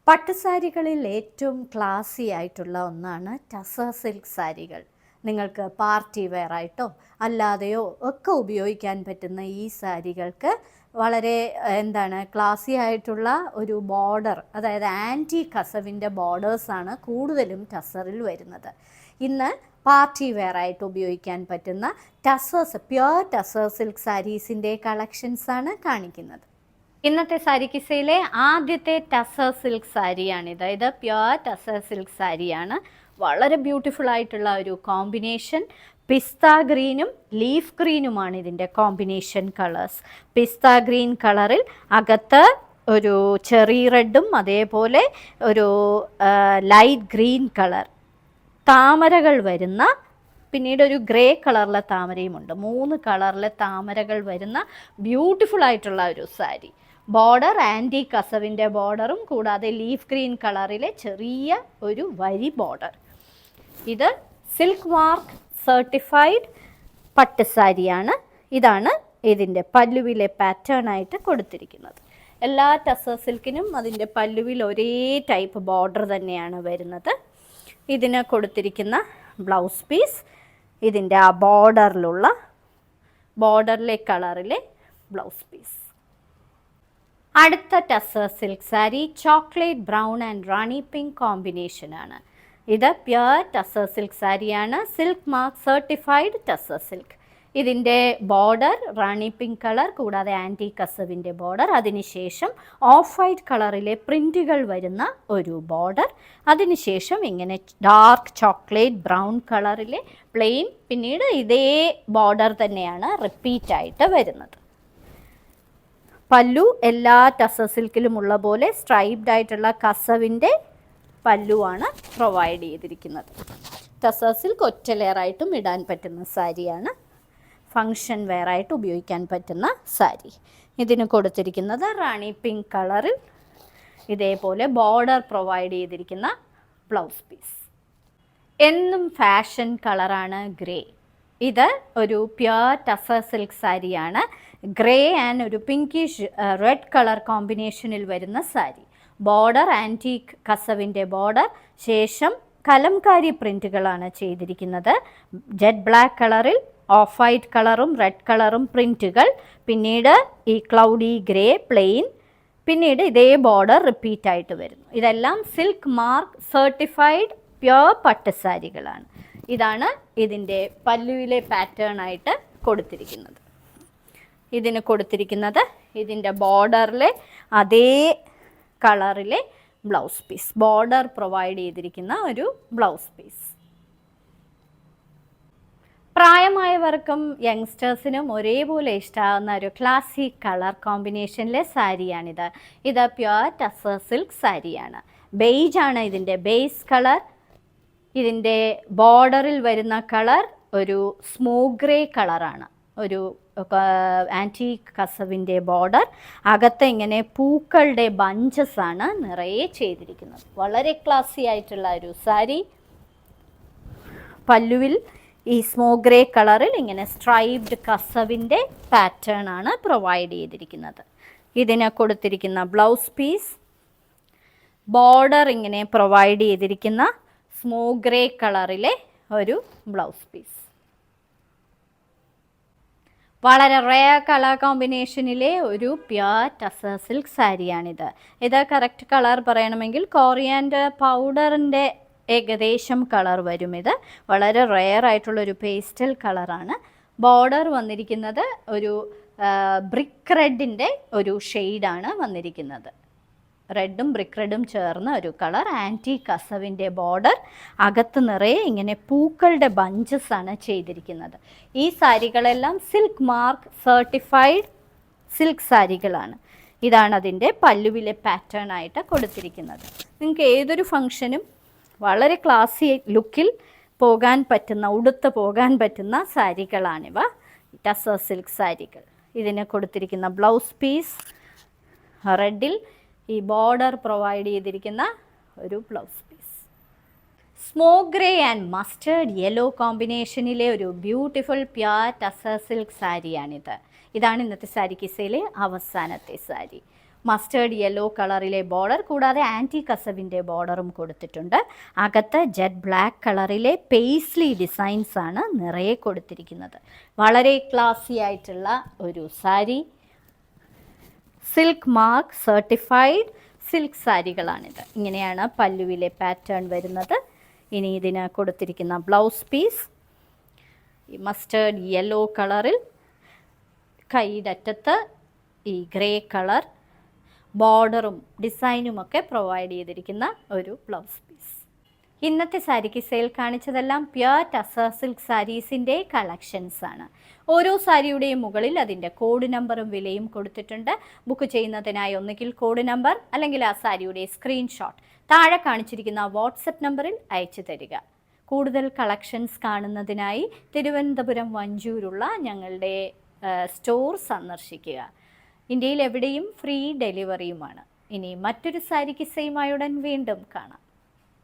പട്ടുസാരികളിൽ ഏറ്റവും ക്ലാസി ആയിട്ടുള്ള ഒന്നാണ് ടസർ സിൽക്ക് സാരികൾ. നിങ്ങൾക്ക് പാർട്ടി വെയർ ആയിട്ടോ അല്ലാതെയോ ഒക്കെ ഉപയോഗിക്കാൻ പറ്റുന്ന ഈ സാരികൾക്ക് വളരെ ക്ലാസി ആയിട്ടുള്ള ഒരു ബോർഡർ, അതായത് ആൻറ്റി കസവിൻ്റെ ബോർഡേഴ്സാണ് കൂടുതലും ടസറിൽ വരുന്നത്. ഇന്ന് പാർട്ടി വെയർ ആയിട്ട് ഉപയോഗിക്കാൻ പറ്റുന്ന പ്യുവർ ടസർ സിൽക്ക് സാരീസിൻ്റെ കളക്ഷൻസാണ് കാണിക്കുന്നത്. ഇന്നത്തെ സാരി കിസയിലെ ആദ്യത്തെ ടസർ സിൽക്ക് സാരിയാണിത്. ഇത് പ്യുവർ ടസർ സിൽക്ക് സാരിയാണ്. വളരെ ബ്യൂട്ടിഫുൾ ആയിട്ടുള്ള ഒരു കോമ്പിനേഷൻ. പിസ്ത ഗ്രീനും ലീഫ് ഗ്രീനുമാണ് ഇതിൻ്റെ കോമ്പിനേഷൻ കളേഴ്സ്. പിസ്ത ഗ്രീൻ കളറിൽ അകത്ത് ഒരു ചെറി റെഡും അതേപോലെ ഒരു ലൈറ്റ് ഗ്രീൻ കളർ താമരകൾ വരുന്ന, പിന്നീട് ഒരു ഗ്രേ കളറിലെ താമരയുമുണ്ട്. 3 കളറിലെ താമരകൾ വരുന്ന ബ്യൂട്ടിഫുൾ ആയിട്ടുള്ള ഒരു സാരി. ബോർഡർ ആൻറ്റി കസവിൻ്റെ ബോർഡറും കൂടാതെ ലീഫ് ഗ്രീൻ കളറിലെ ചെറിയ ഒരു വരി ബോർഡർ. ഇത് സിൽക്ക് മാർക്ക് സർട്ടിഫൈഡ് പട്ടുസാരിയാണ്. ഇതാണ് ഇതിൻ്റെ പല്ലുവിലെ പാറ്റേൺ ആയിട്ട് കൊടുത്തിരിക്കുന്നത്. എല്ലാ ടസർ സിൽക്കിനും അതിൻ്റെ പല്ലുവിൽ ഒരേ ടൈപ്പ് ബോർഡർ തന്നെയാണ് വരുന്നത്. ഇതിന് കൊടുത്തിരിക്കുന്ന ബ്ലൗസ് പീസ് ഇതിൻ്റെ ആ ബോർഡറിലെ കളറിലെ ബ്ലൗസ് പീസ്. അടുത്ത tussar silk sari chocolate brown and Rani pink കോമ്പിനേഷനാണ്. ഇത് പ്യുവർ ടസർ സിൽക്ക് സാരിയാണ്. Silk mark certified tussar silk. ഇതിൻ്റെ ബോർഡർ റാണി പിങ്ക് കളർ കൂടാതെ ആൻറ്റി കസവിൻ്റെ ബോർഡർ, അതിനുശേഷം ഓഫ് വൈറ്റ് കളറിലെ പ്രിൻറ്റുകൾ വരുന്ന ഒരു ബോർഡർ, അതിനുശേഷം ഇങ്ങനെ ഡാർക്ക് ചോക്ലേറ്റ് ബ്രൗൺ കളറിലെ പ്ലെയിൻ, പിന്നീട് ഇതേ ബോർഡർ തന്നെയാണ് റിപ്പീറ്റ് ആയിട്ട് വരുന്നത്. പല്ലു എല്ലാ ടസർ സിൽക്കിലും ഉള്ള പോലെ സ്ട്രൈപ്ഡ് ആയിട്ടുള്ള കസവിൻ്റെ പല്ലുവാണ് പ്രൊവൈഡ് ചെയ്തിരിക്കുന്നത്. ടസർ സിൽക്ക് ഒറ്റ ലെയറായിട്ടും ഇടാൻ പറ്റുന്ന സാരിയാണ്. ഫങ്ഷൻ വെയർ ആയിട്ട് ഉപയോഗിക്കാൻ പറ്റുന്ന സാരി. ഇതിന് കൊടുത്തിരിക്കുന്നത് റാണി പിങ്ക് കളറിൽ ഇതേപോലെ ബോർഡർ പ്രൊവൈഡ് ചെയ്തിരിക്കുന്ന ബ്ലൗസ് പീസ്. എന്നും ഫാഷൻ കളറാണ് ഗ്രേ. ഇത് ഒരു പ്യുവർ ടസർ സിൽക്ക് സാരിയാണ്. ഗ്രേ ആൻഡ് ഒരു പിങ്കിഷ് റെഡ് കളർ കോമ്പിനേഷനിൽ വരുന്ന സാരി. ബോർഡർ ആൻറ്റീക് കസവിൻ്റെ ബോർഡർ, ശേഷം കലംകാരി പ്രിൻറ്റുകളാണ് ചെയ്തിരിക്കുന്നത്. ജെറ്റ് ബ്ലാക്ക് കളറിൽ ഓഫ് വൈറ്റ് കളറും റെഡ് കളറും പ്രിൻറ്റുകൾ, പിന്നീട് ഈ ക്ലൗഡി ഗ്രേ പ്ലെയിൻ, പിന്നീട് ഇതേ ബോർഡർ റിപ്പീറ്റ് ആയിട്ട് വരുന്നു. ഇതെല്ലാം സിൽക്ക് മാർക്ക് സർട്ടിഫൈഡ് പ്യുവർ പട്ടുസാരികളാണ്. ഇതാണ് ഇതിൻ്റെ പല്ലുവിലെ പാറ്റേൺ ആയിട്ട് കൊടുത്തിരിക്കുന്നത്. ഇതിന് കൊടുത്തിരിക്കുന്നത് ഇതിൻ്റെ ബോർഡറിലെ അതേ കളറിലെ ബ്ലൗസ് പീസ്, ബോർഡർ പ്രൊവൈഡ് ചെയ്തിരിക്കുന്ന ഒരു ബ്ലൗസ് പീസ്. പ്രായമായവർക്കും യങ്സ്റ്റേഴ്സിനും ഒരേപോലെ ഇഷ്ടമാകുന്ന ഒരു ക്ലാസിക് കളർ കോമ്പിനേഷനിലെ സാരിയാണിത്. ഇത് പ്യുവർ ടസർ സിൽക്ക് സാരിയാണ്. ബെയ്ജാണ് ഇതിൻ്റെ ബേസ് കളർ. ഇതിൻ്റെ ബോർഡറിൽ വരുന്ന കളർ ഒരു സ്മോക്ക് ഗ്രേ കളറാണ്. ഒരു ആൻറ്റീക് കസവിൻ്റെ ബോർഡർ, അകത്ത് ഇങ്ങനെ പൂക്കളുടെ ബഞ്ചസ് ആണ് നിറയെ ചെയ്തിരിക്കുന്നത്. വളരെ ക്ലാസി ആയിട്ടുള്ള ഒരു സാരി. പല്ലുവിൽ ഈ സ്മോക്ക് ഗ്രേ കളറിൽ ഇങ്ങനെ സ്ട്രൈപ്ഡ് കസവിൻ്റെ പാറ്റേൺ ആണ് പ്രൊവൈഡ് ചെയ്തിരിക്കുന്നത്. ഇതിന് കൊടുത്തിരിക്കുന്ന ബ്ലൗസ് പീസ്, ബോർഡർ ഇങ്ങനെ പ്രൊവൈഡ് ചെയ്തിരിക്കുന്ന സ്മോക്ക് ഗ്രേ കളറിലെ ഒരു ബ്ലൗസ് പീസ്. വളരെ റെയർ കളർ കോമ്പിനേഷനിലെ ഒരു പ്യുവർ ടസർ സിൽക്ക് സാരിയാണിത്. ഇത് കറക്റ്റ് കളർ പറയണമെങ്കിൽ കോറിയാൻഡർ പൗഡറിൻ്റെ ഏകദേശം കളർ വരും. ഇത് വളരെ റെയർ ആയിട്ടുള്ളൊരു പേസ്റ്റൽ കളറാണ്. ബോർഡർ വന്നിരിക്കുന്നത് ഒരു ബ്രിക്ക് റെഡിൻ്റെ ഒരു ഷെയ്ഡാണ് വന്നിരിക്കുന്നത്. റെഡും ബ്രിക്ക് റെഡും ചേർന്ന ഒരു കളർ. ആൻറ്റി കസവിൻ്റെ ബോർഡർ, അകത്ത് നിറയെ ഇങ്ങനെ പൂക്കളുടെ ബഞ്ചസ് ആണ് ചെയ്തിരിക്കുന്നത്. ഈ സാരികളെല്ലാം സിൽക്ക് മാർക്ക് സർട്ടിഫൈഡ് സിൽക്ക് സാരികളാണ്. ഇതാണ് അതിൻ്റെ പല്ലുവിലെ പാറ്റേൺ ആയിട്ട് കൊടുത്തിരിക്കുന്നത്. നിങ്ങൾക്ക് ഏതൊരു ഫങ്ഷനും വളരെ ക്ലാസി ലുക്കിൽ ഉടുത്ത് പോകാൻ പറ്റുന്ന സാരികളാണിവ, ടസർ സിൽക്ക് സാരികൾ. ഇതിന് കൊടുത്തിരിക്കുന്ന ബ്ലൗസ് പീസ് റെഡിൽ ഈ ബോർഡർ പ്രൊവൈഡ് ചെയ്തിരിക്കുന്ന ഒരു blouse piece. Smoke grey and mustard yellow കോമ്പിനേഷനിലെ ഒരു ബ്യൂട്ടിഫുൾ പ്യുവർ ടസർ സിൽക്ക് സാരിയാണിത്. ഇതാണ് ഇന്നത്തെ സാരി കിസയിലെ അവസാനത്തെ സാരി. മസ്റ്റേർഡ് യെല്ലോ കളറിലെ ബോർഡർ, കൂടാതെ ആൻറ്റി കസവിൻ്റെ ബോർഡറും കൊടുത്തിട്ടുണ്ട്. അകത്ത് ജെറ്റ് ബ്ലാക്ക് കളറിലെ പേസ്ലി ഡിസൈൻസ് ആണ് നിറയെ കൊടുത്തിരിക്കുന്നത്. വളരെ ക്ലാസി ആയിട്ടുള്ള ഒരു സാരി. സിൽക്ക് മാർക്ക് സർട്ടിഫൈഡ് സിൽക്ക് സാരികളാണിത്. ഇങ്ങനെയാണ് പല്ലുവിലെ പാറ്റേൺ വരുന്നത്. ഇനി ഇതിന് കൊടുത്തിരിക്കുന്ന ബ്ലൗസ് പീസ് ഈ മസ്റ്റേർഡ് യെല്ലോ കളറിൽ, കൈയുടെ അറ്റത്ത് ഈ ഗ്രേ കളർ ബോർഡറും ഡിസൈനുമൊക്കെ പ്രൊവൈഡ് ചെയ്തിരിക്കുന്ന ഒരു ബ്ലൗസ് പീസ്. ഇന്നത്തെ സാരിക്ക് സെയിൽ കാണിച്ചതെല്ലാം പ്യുർ ടസർ സിൽക്ക് സാരീസിൻ്റെ കളക്ഷൻസ് ആണ്. ഓരോ സാരിയുടെയും മുകളിൽ അതിൻ്റെ കോഡ് നമ്പറും വിലയും കൊടുത്തിട്ടുണ്ട്. ബുക്ക് ചെയ്യുന്നതിനായി ഒന്നുകിൽ കോഡ് നമ്പർ അല്ലെങ്കിൽ ആ സാരിയുടെ സ്ക്രീൻഷോട്ട് താഴെ കാണിച്ചിരിക്കുന്ന വാട്സപ്പ് നമ്പറിൽ അയച്ചു തരിക. കൂടുതൽ കളക്ഷൻസ് കാണുന്നതിനായി തിരുവനന്തപുരം വഞ്ചൂരുള്ള ഞങ്ങളുടെ സ്റ്റോർ സന്ദർശിക്കുക. ഇന്ത്യയിൽ എവിടെയും ഫ്രീ ഡെലിവറിയുമാണ്. ഇനി മറ്റൊരു സാരിക്ക് സെയിമായുടൻ വീണ്ടും കാണാം.